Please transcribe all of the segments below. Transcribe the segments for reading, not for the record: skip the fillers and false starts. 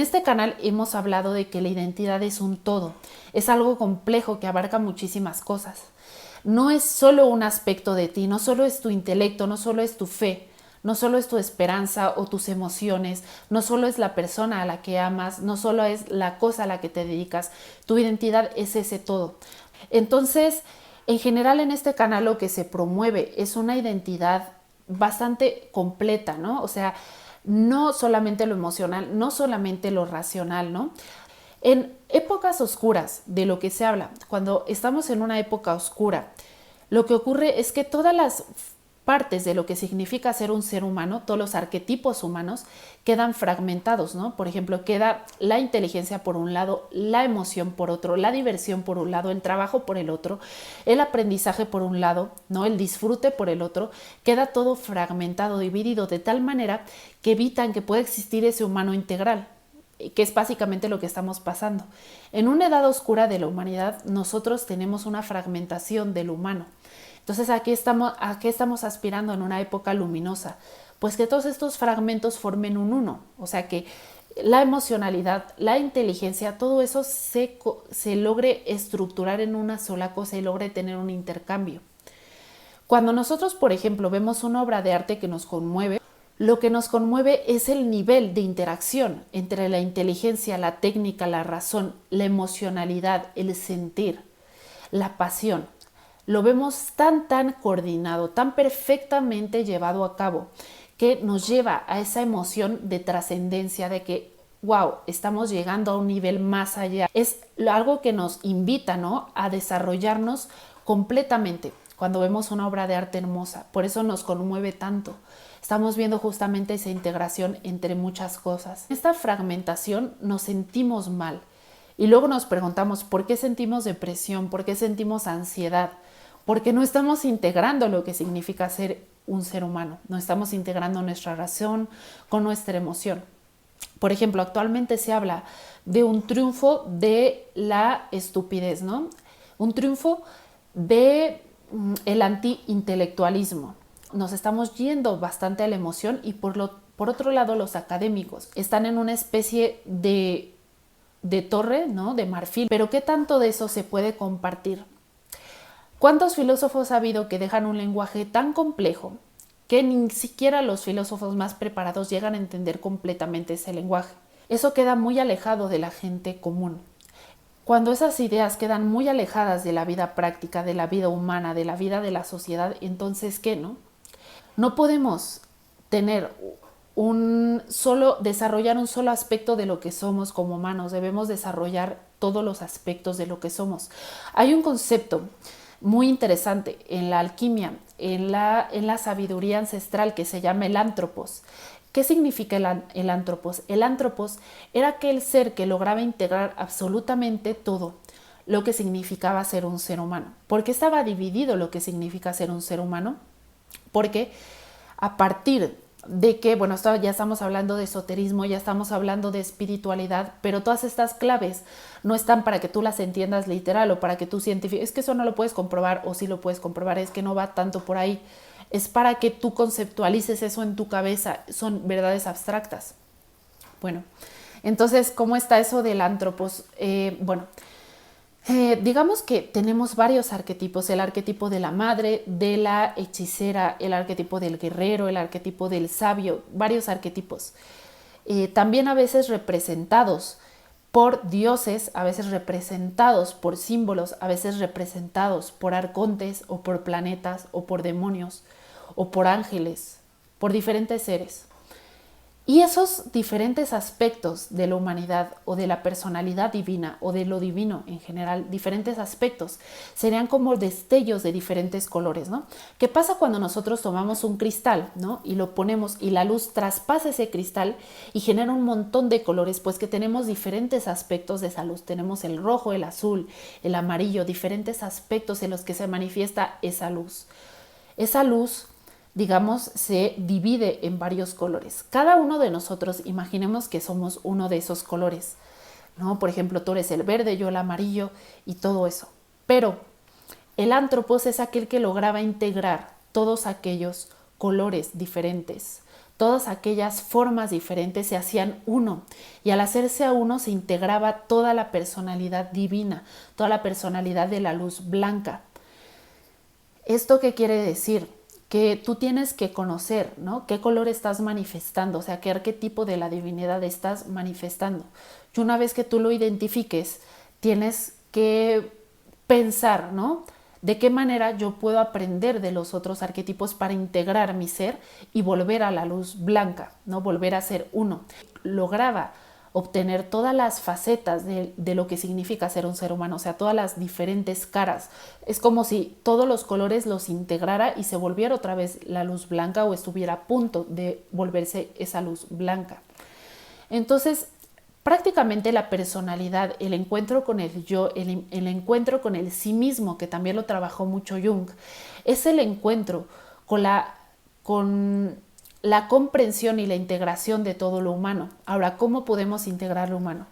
En este canal hemos hablado de que la identidad es un todo, es algo complejo que abarca muchísimas cosas. No es solo un aspecto de ti, no solo es tu intelecto, no solo es tu fe, no solo es tu esperanza o tus emociones, no solo es la persona a la que amas, no solo es la cosa a la que te dedicas, tu identidad es ese todo. Entonces, en general en este canal lo que se promueve es una identidad bastante completa, ¿no? O sea, no solamente lo emocional, no solamente lo racional, ¿no? En épocas oscuras de lo que se habla, cuando estamos en una época oscura, lo que ocurre es que todas las partes de lo que significa ser un ser humano, todos los arquetipos humanos, quedan fragmentados, ¿no? Por ejemplo, queda la inteligencia por un lado, la emoción por otro, la diversión por un lado, el trabajo por el otro, el aprendizaje por un lado, ¿no? El disfrute por el otro, queda todo fragmentado, dividido de tal manera que evitan que pueda existir ese humano integral, que es básicamente lo que estamos pasando. En una edad oscura de la humanidad, nosotros tenemos una fragmentación del humano. Entonces, ¿a qué estamos aspirando en una época luminosa? Pues que todos estos fragmentos formen un uno, o sea que la emocionalidad, la inteligencia, todo eso se logre estructurar en una sola cosa y logre tener un intercambio. Cuando nosotros, por ejemplo, vemos una obra de arte que nos conmueve, lo que nos conmueve es el nivel de interacción entre la inteligencia, la técnica, la razón, la emocionalidad, el sentir, la pasión. Lo vemos tan coordinado, tan perfectamente llevado a cabo, que nos lleva a esa emoción de trascendencia, de que, wow, estamos llegando a un nivel más allá. Es algo que nos invita, ¿no?, a desarrollarnos completamente cuando vemos una obra de arte hermosa. Por eso nos conmueve tanto. Estamos viendo justamente esa integración entre muchas cosas. En esta fragmentación nos sentimos mal y luego nos preguntamos por qué sentimos depresión, por qué sentimos ansiedad, porque no estamos integrando lo que significa ser un ser humano, no estamos integrando nuestra razón con nuestra emoción. Por ejemplo, actualmente se habla de un triunfo de la estupidez, ¿no? Un triunfo de el anti-intelectualismo. Nos estamos yendo bastante a la emoción y por otro lado los académicos están en una especie de torre, ¿no?, de marfil. Pero ¿qué tanto de eso se puede compartir? ¿Cuántos filósofos ha habido que dejan un lenguaje tan complejo que ni siquiera los filósofos más preparados llegan a entender completamente ese lenguaje? Eso queda muy alejado de la gente común. Cuando esas ideas quedan muy alejadas de la vida práctica, de la vida humana, de la vida de la sociedad, entonces ¿qué, no? No podemos desarrollar un solo aspecto de lo que somos como humanos, debemos desarrollar todos los aspectos de lo que somos. Hay un concepto muy interesante en la alquimia, en la sabiduría ancestral, que se llama el ántropos. ¿Qué significa el ántropos? El ántropos era aquel ser que lograba integrar absolutamente todo lo que significaba ser un ser humano. ¿Por qué estaba dividido lo que significa ser un ser humano? Porque a partir de que, bueno, ya estamos hablando de esoterismo, ya estamos hablando de espiritualidad, pero todas estas claves no están para que tú las entiendas literal o para que tú científico, es que eso no lo puedes comprobar o sí lo puedes comprobar, es que no va tanto por ahí, es para que tú conceptualices eso en tu cabeza, son verdades abstractas. Bueno, entonces, ¿cómo está eso del ántropos? Digamos que tenemos varios arquetipos, el arquetipo de la madre, de la hechicera, el arquetipo del guerrero, el arquetipo del sabio, varios arquetipos. También a veces representados por dioses, a veces representados por símbolos, a veces representados por arcontes o por planetas o por demonios o por ángeles, por diferentes seres. Y esos diferentes aspectos de la humanidad o de la personalidad divina o de lo divino en general, diferentes aspectos, serían como destellos de diferentes colores, ¿no? ¿Qué pasa cuando nosotros tomamos un cristal, ¿no?, y lo ponemos y la luz traspasa ese cristal y genera un montón de colores? Pues que tenemos diferentes aspectos de esa luz. Tenemos el rojo, el azul, el amarillo, diferentes aspectos en los que se manifiesta esa luz. Esa luz, digamos, se divide en varios colores. Cada uno de nosotros, imaginemos que somos uno de esos colores, ¿no? Por ejemplo, tú eres el verde, yo el amarillo y todo eso. Pero el ántropos es aquel que lograba integrar todos aquellos colores diferentes, todas aquellas formas diferentes se hacían uno, y al hacerse a uno se integraba toda la personalidad divina, toda la personalidad de la luz blanca. ¿Esto qué quiere decir? Que tú tienes que conocer, ¿no? ¿Qué color estás manifestando? O sea, qué arquetipo de la divinidad estás manifestando. Y una vez que tú lo identifiques, tienes que pensar, ¿no? ¿De qué manera yo puedo aprender de los otros arquetipos para integrar mi ser y volver a la luz blanca, ¿no? Volver a ser uno. Lograba obtener todas las facetas de lo que significa ser un ser humano, o sea, todas las diferentes caras. Es como si todos los colores los integrara y se volviera otra vez la luz blanca o estuviera a punto de volverse esa luz blanca. Entonces, prácticamente la personalidad, el encuentro con el yo, el encuentro con el sí mismo, que también lo trabajó mucho Jung, es el encuentro con la comprensión y la integración de todo lo humano. Ahora, ¿cómo podemos integrar lo humano?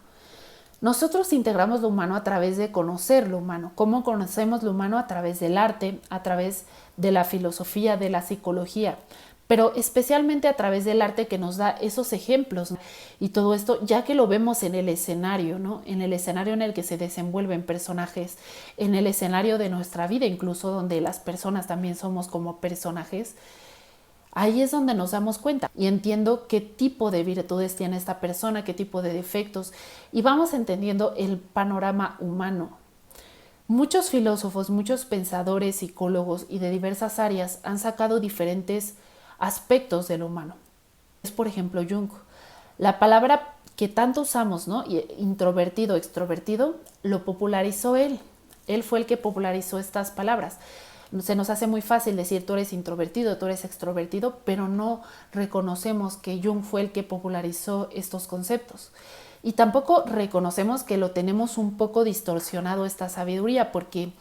Nosotros integramos lo humano a través de conocer lo humano. ¿Cómo conocemos lo humano? A través del arte, a través de la filosofía, de la psicología, pero especialmente a través del arte que nos da esos ejemplos, ¿no? Y todo esto, ya que lo vemos en el escenario, ¿no? En el escenario en el que se desenvuelven personajes, en el escenario de nuestra vida, incluso donde las personas también somos como personajes. Ahí es donde nos damos cuenta y entiendo qué tipo de virtudes tiene esta persona, qué tipo de defectos, y vamos entendiendo el panorama humano. Muchos filósofos, muchos pensadores, psicólogos y de diversas áreas han sacado diferentes aspectos de lo humano. Es, por ejemplo, Jung. La palabra que tanto usamos, ¿no? Introvertido, extrovertido, lo popularizó él. Él fue el que popularizó estas palabras. Se nos hace muy fácil decir tú eres introvertido, tú eres extrovertido, pero no reconocemos que Jung fue el que popularizó estos conceptos. Y tampoco reconocemos que lo tenemos un poco distorsionado esta sabiduría, porque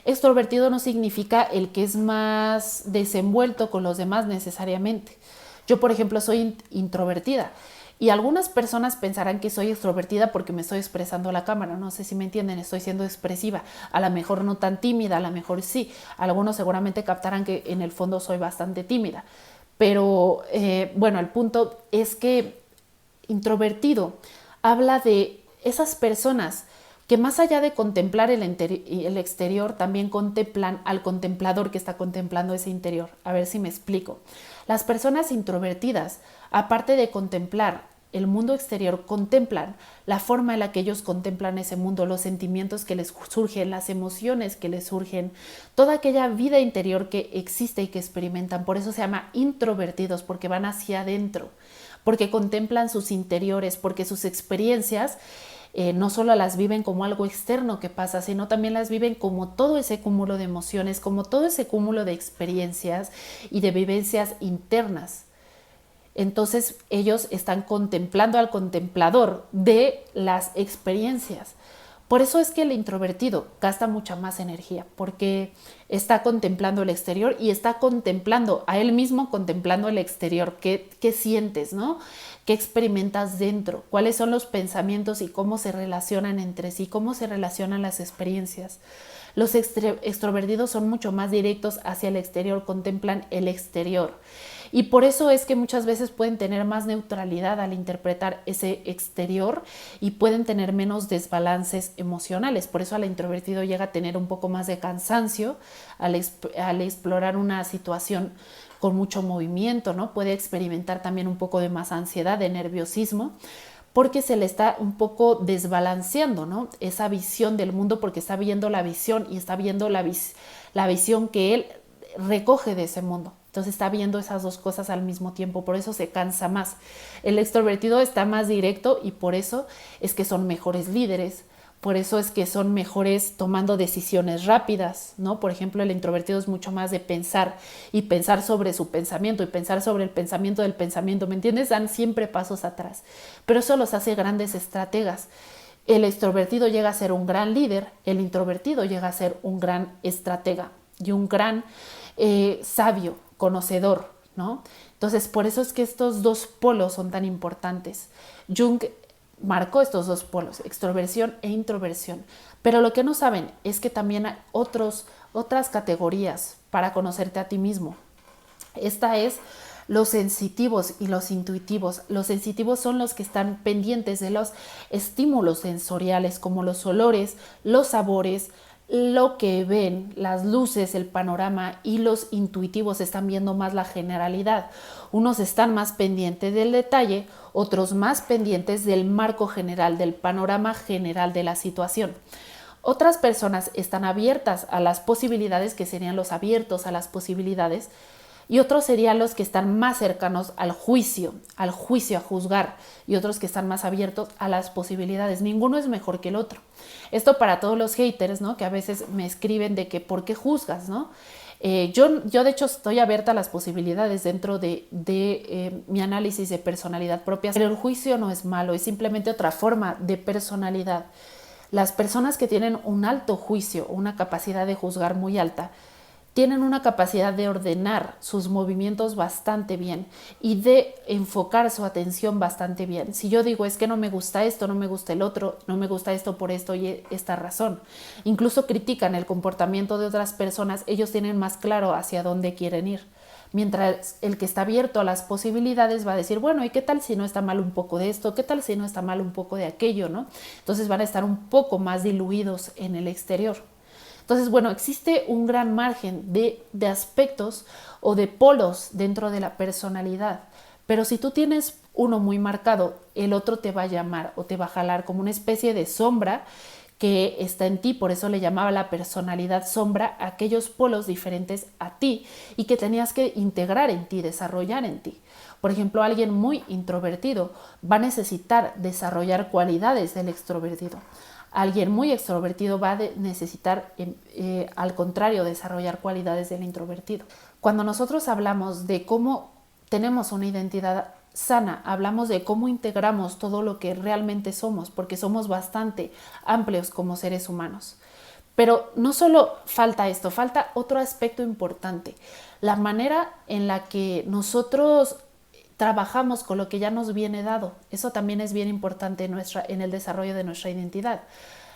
extrovertido no significa el que es más desenvuelto con los demás necesariamente. Yo, por ejemplo, soy introvertida. Y algunas personas pensarán que soy extrovertida porque me estoy expresando a la cámara. No sé si me entienden, estoy siendo expresiva. A lo mejor no tan tímida, a lo mejor sí. Algunos seguramente captarán que en el fondo soy bastante tímida. Pero bueno, el punto es que introvertido habla de esas personas que más allá de contemplar el exterior, también contemplan al contemplador que está contemplando ese interior. A ver si me explico. Las personas introvertidas, aparte de contemplar el mundo exterior, contemplan la forma en la que ellos contemplan ese mundo, los sentimientos que les surgen, las emociones que les surgen, toda aquella vida interior que existe y que experimentan. Por eso se llama introvertidos, porque van hacia adentro, porque contemplan sus interiores, porque sus experiencias no solo las viven como algo externo que pasa, sino también las viven como todo ese cúmulo de emociones, como todo ese cúmulo de experiencias y de vivencias internas. Entonces ellos están contemplando al contemplador de las experiencias. Por eso es que el introvertido gasta mucha más energía, porque está contemplando el exterior y está contemplando a él mismo, contemplando el exterior. ¿Qué sientes, no? ¿Qué experimentas dentro? ¿Cuáles son los pensamientos y cómo se relacionan entre sí? ¿Cómo se relacionan las experiencias? Los extrovertidos son mucho más directos hacia el exterior, contemplan el exterior. Y por eso es que muchas veces pueden tener más neutralidad al interpretar ese exterior y pueden tener menos desbalances emocionales. Por eso al introvertido llega a tener un poco más de cansancio al explorar una situación con mucho movimiento, ¿no? Puede experimentar también un poco de más ansiedad, de nerviosismo, porque se le está un poco desbalanceando, ¿no? Esa visión del mundo, porque está viendo la visión y está viendo la visión que él recoge de ese mundo. Entonces está viendo esas dos cosas al mismo tiempo, por eso se cansa más. El extrovertido está más directo y por eso es que son mejores líderes, por eso es que son mejores tomando decisiones rápidas, ¿no? Por ejemplo, el introvertido es mucho más de pensar y pensar sobre su pensamiento y pensar sobre el pensamiento del pensamiento, ¿me entiendes? Dan siempre pasos atrás, pero eso los hace grandes estrategas. El extrovertido llega a ser un gran líder, el introvertido llega a ser un gran estratega y un gran sabio, conocedor, ¿no? Entonces, por eso es que estos dos polos son tan importantes. Jung marcó estos dos polos, extroversión e introversión. Pero lo que no saben es que también hay otras categorías para conocerte a ti mismo. Esta es Los sensitivos y los intuitivos. Los sensitivos son los que están pendientes de los estímulos sensoriales como los olores, los sabores, lo que ven, las luces, el panorama, y los intuitivos están viendo más la generalidad. Unos están más pendientes del detalle, otros más pendientes del marco general, del panorama general de la situación. Otras personas están abiertas a las posibilidades, que serían los abiertos a las posibilidades, y otros serían los que están más cercanos al juicio, a juzgar, y otros que están más abiertos a las posibilidades. Ninguno es mejor que el otro. Esto para todos los haters, ¿no? Que a veces me escriben de que ¿por qué juzgas, no? Yo de hecho estoy abierta a las posibilidades dentro de mi análisis de personalidad propia, pero el juicio no es malo, es simplemente otra forma de personalidad. Las personas que tienen un alto juicio, una capacidad de juzgar muy alta, tienen una capacidad de ordenar sus movimientos bastante bien y de enfocar su atención bastante bien. Si yo digo es que no me gusta esto, no me gusta el otro, no me gusta esto por esto y esta razón, incluso critican el comportamiento de otras personas, ellos tienen más claro hacia dónde quieren ir. Mientras el que está abierto a las posibilidades va a decir, bueno, ¿y qué tal si no está mal un poco de esto? ¿Qué tal si no está mal un poco de aquello, ¿no? Entonces van a estar un poco más diluidos en el exterior. Entonces, bueno, existe un gran margen de aspectos o de polos dentro de la personalidad, pero si tú tienes uno muy marcado, el otro te va a llamar o te va a jalar como una especie de sombra que está en ti. Por eso le llamaba la personalidad sombra a aquellos polos diferentes a ti y que tenías que integrar en ti, desarrollar en ti. Por ejemplo, alguien muy introvertido va a necesitar desarrollar cualidades del extrovertido. Alguien muy extrovertido va a necesitar, al contrario, desarrollar cualidades del introvertido. Cuando nosotros hablamos de cómo tenemos una identidad sana, hablamos de cómo integramos todo lo que realmente somos, porque somos bastante amplios como seres humanos. Pero no solo falta esto, falta otro aspecto importante, la manera en la que nosotros trabajamos con lo que ya nos viene dado. Eso también es bien importante en el desarrollo de nuestra identidad.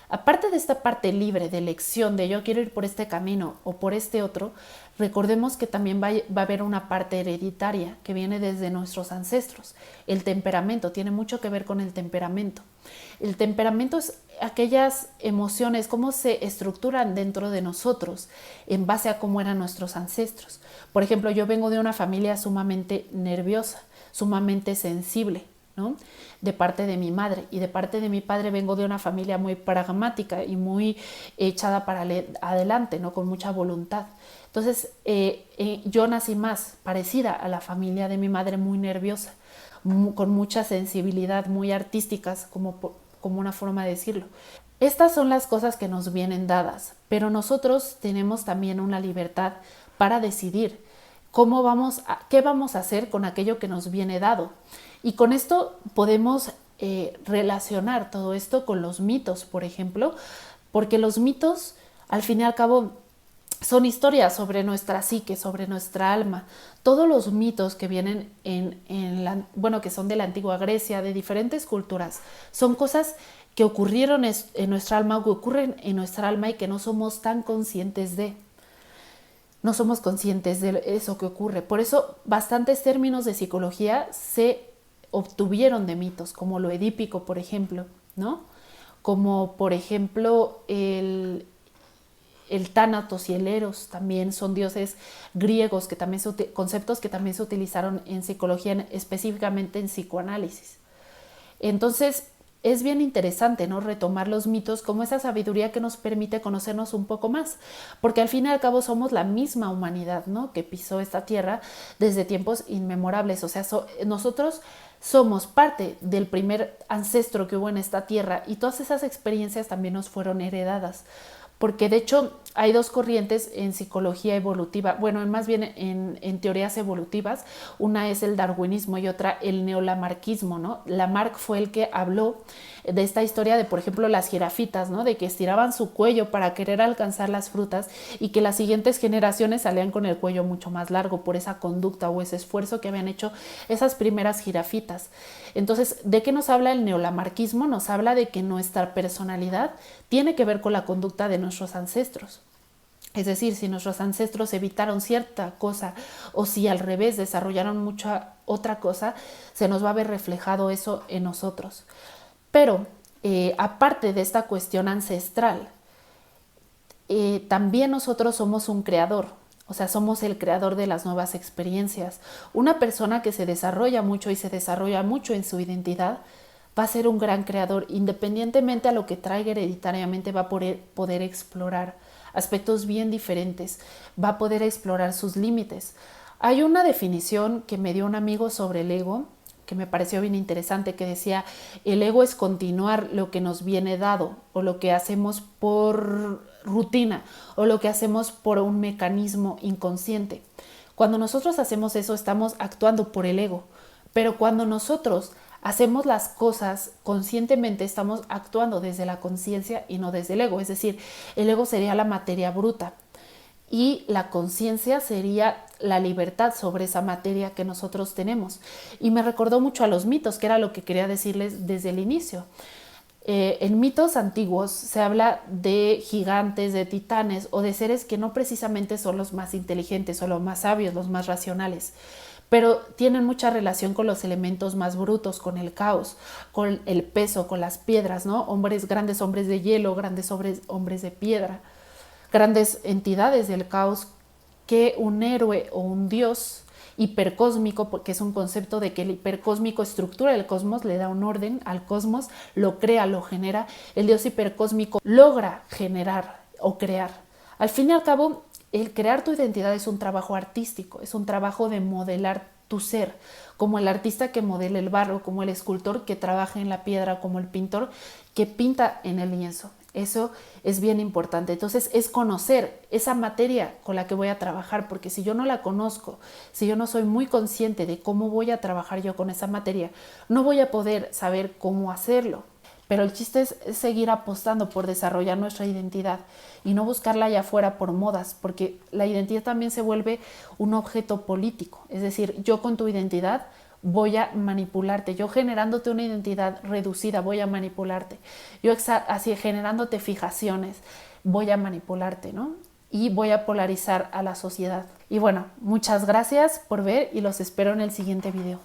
Aparte de esta parte libre de elección de yo quiero ir por este camino o por este otro, recordemos que también va a haber una parte hereditaria que viene desde nuestros ancestros. El temperamento tiene mucho que ver con el temperamento. El temperamento es aquellas emociones, cómo se estructuran dentro de nosotros en base a cómo eran nuestros ancestros. Por ejemplo, yo vengo de una familia sumamente nerviosa, sumamente sensible, ¿no? De parte de mi madre, y de parte de mi padre vengo de una familia muy pragmática y muy echada para adelante, ¿no? Con mucha voluntad. Entonces yo nací más parecida a la familia de mi madre, muy nerviosa, con mucha sensibilidad, muy artísticas, como una forma de decirlo. Estas son las cosas que nos vienen dadas, pero nosotros tenemos también una libertad para decidir qué vamos a hacer con aquello que nos viene dado. Y con esto podemos relacionar todo esto con los mitos, por ejemplo, porque los mitos, al fin y al cabo, son historias sobre nuestra psique, sobre nuestra alma. Todos los mitos que vienen que son de la antigua Grecia, de diferentes culturas, son cosas que ocurrieron en nuestra alma, que ocurren en nuestra alma y que no somos tan conscientes de. No somos conscientes de eso que ocurre. Por eso bastantes términos de psicología se obtuvieron de mitos, como lo edípico, por ejemplo, ¿no? Como, por ejemplo, el Tánatos y el Eros, también son dioses griegos, conceptos que también se utilizaron en psicología, específicamente en psicoanálisis. Entonces, es bien interesante, ¿no? Retomar los mitos como esa sabiduría que nos permite conocernos un poco más, porque al fin y al cabo somos la misma humanidad, ¿no? Que pisó esta tierra desde tiempos inmemorables. O sea, nosotros somos parte del primer ancestro que hubo en esta tierra, y todas esas experiencias también nos fueron heredadas. Porque de hecho hay dos corrientes en psicología evolutiva, bueno, más bien en teorías evolutivas. Una es el darwinismo y otra el neolamarquismo, ¿no? Lamarck fue el que habló de esta historia de, por ejemplo, las jirafitas, ¿no? De que estiraban su cuello para querer alcanzar las frutas y que las siguientes generaciones salían con el cuello mucho más largo por esa conducta o ese esfuerzo que habían hecho esas primeras jirafitas. Entonces, ¿de qué nos habla el neolamarquismo? Nos habla de que nuestra personalidad tiene que ver con la conducta de nuestros ancestros. Es decir, si nuestros ancestros evitaron cierta cosa o si al revés desarrollaron mucha otra cosa, se nos va a ver reflejado eso en nosotros. Pero aparte de esta cuestión ancestral, también nosotros somos un creador. O sea, somos el creador de las nuevas experiencias. Una persona que se desarrolla mucho y se desarrolla mucho en su identidad va a ser un gran creador. Independientemente a lo que traiga hereditariamente, va a poder explorar aspectos bien diferentes. Va a poder explorar sus límites. Hay una definición que me dio un amigo sobre el ego que me pareció bien interesante, que decía, el ego es continuar lo que nos viene dado o lo que hacemos por rutina o lo que hacemos por un mecanismo inconsciente. Cuando nosotros hacemos eso, estamos actuando por el ego, pero cuando nosotros hacemos las cosas conscientemente, estamos actuando desde la conciencia y no desde el ego. Es decir, el ego sería la materia bruta y la conciencia sería la libertad sobre esa materia que nosotros tenemos. Y me recordó mucho a los mitos, que era lo que quería decirles desde el inicio. En mitos antiguos se habla de gigantes, de titanes o de seres que no precisamente son los más inteligentes o los más sabios, los más racionales, pero tienen mucha relación con los elementos más brutos, con el caos, con el peso, con las piedras, ¿no? Grandes hombres de hielo, grandes hombres de piedra, grandes entidades del caos que un héroe o un dios hipercósmico, porque es un concepto de que el hipercósmico estructura el cosmos, le da un orden al cosmos, lo crea, lo genera. El dios hipercósmico logra generar o crear. Al fin y al cabo, el crear tu identidad es un trabajo artístico, es un trabajo de modelar tu ser, como el artista que modela el barro, como el escultor que trabaja en la piedra, como el pintor que pinta en el lienzo. Eso es bien importante. Entonces es conocer esa materia con la que voy a trabajar, porque si yo no la conozco, si yo no soy muy consciente de cómo voy a trabajar yo con esa materia, no voy a poder saber cómo hacerlo. Pero el chiste es seguir apostando por desarrollar nuestra identidad y no buscarla allá afuera por modas, porque la identidad también se vuelve un objeto político. Es decir, yo con tu identidad voy a manipularte, yo generándote una identidad reducida voy a manipularte, yo así generándote fijaciones voy a manipularte, ¿no? Y voy a polarizar a la sociedad. Y bueno, muchas gracias por ver y los espero en el siguiente video.